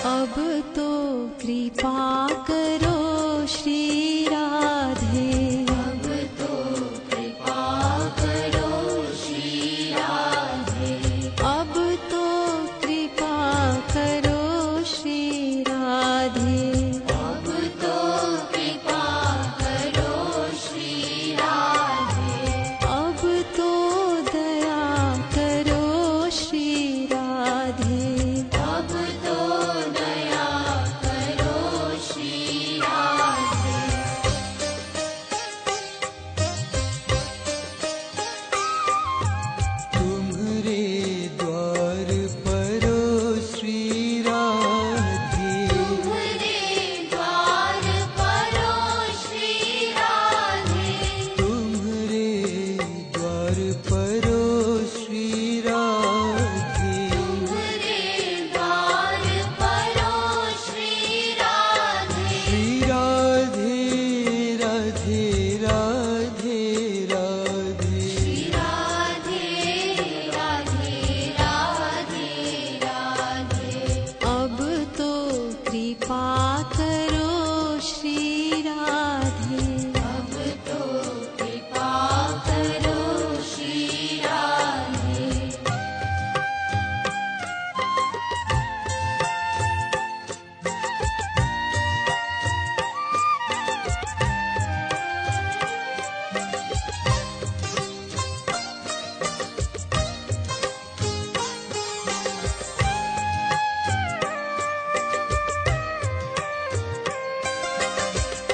अब तो कृपा करो श्री राधे, अब तो कृपा करो श्री राधे, अब तो कृपा करो श्री राधे, अब तो कृपा करो श्री राधे, अब तो दया करो श्री राधे। अब तो दया करो श्री राधे। तुम्हारे द्वार परो श्री राधे, तुम्हारे द्वार परो श्री राधे, तुम्हारे द्वार परो श्री राधे, तुम्हारे द्वार परो श्री राधे, श्री राधे राधे राधे राधे, श्री राधे राधे राधे राधे। अब तो कृपा करो श्री राधे, अब तो कृपा करो श्री राधे।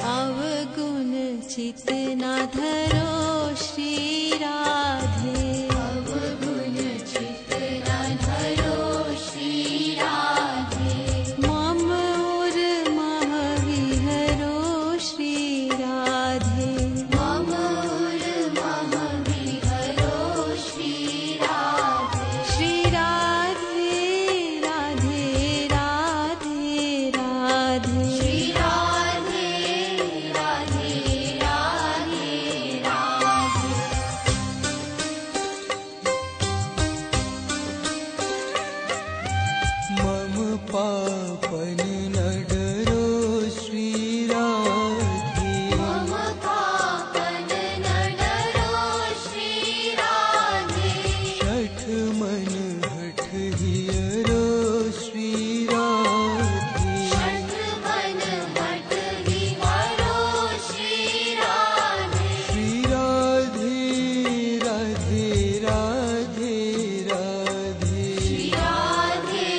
अवगुण चित न धरो श्री राधे, अवगुण चित्त न धरो श्री राधे, मम और मह विहरो श्री राधे, मम उर मम विहरो श्री राधे, श्री राधे राधे राधे राधे, श्री राधे राधे राधे राधे। मम पापन न डरो श्री राधे, मम पापन न डरो श्री राधे, शठ मन हठ हियरो श्री राधे, शठ मन हठ हियरो श्री राधे, श्री राधे राधे राधे राधे, श्री राधे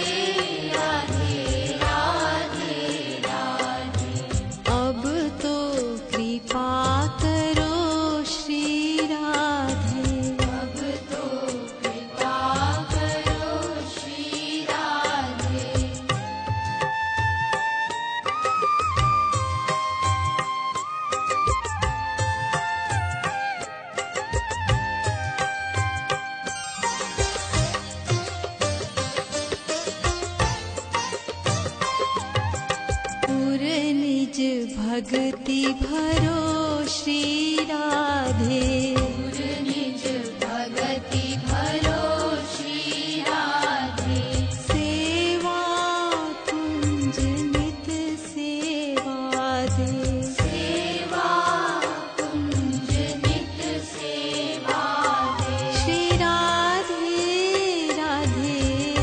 राधे राधे राधे। अब तो कृपा करो श्री राधे, अब तो कृपा करो श्री राधे। पुर निज भक्ति भरो श्री राधे, पुर निज भगति भरो श्री राधे, सेवा कुंज नित सेवा दे, सेवा कुंज नित सेवा दे, श्री राधे राधे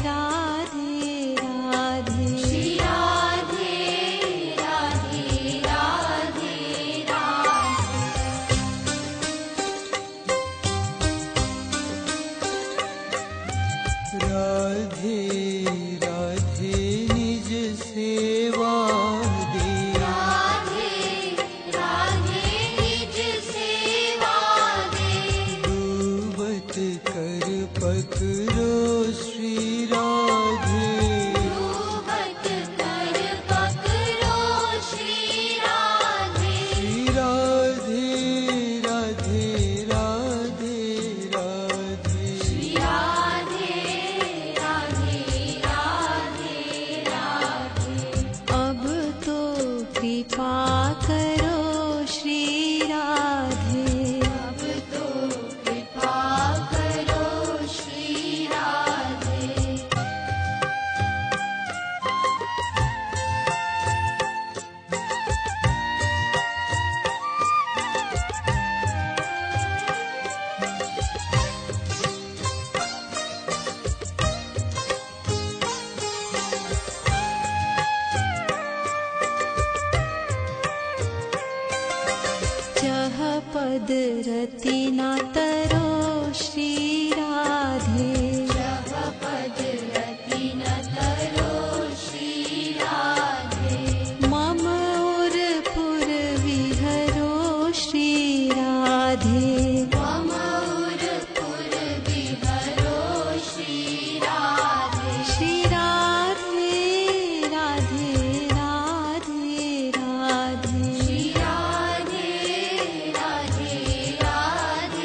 राधे राधे, श्री राधे राधे राधे राधे। राधे राधे निज सेवा दे, राधे राधे निज सेवा दे, डूबत कर पकड़ो श्री राधे, डूबत कर पकड़ो श्री राधे, श्री राधे राधे राधे राधे, श्री राधे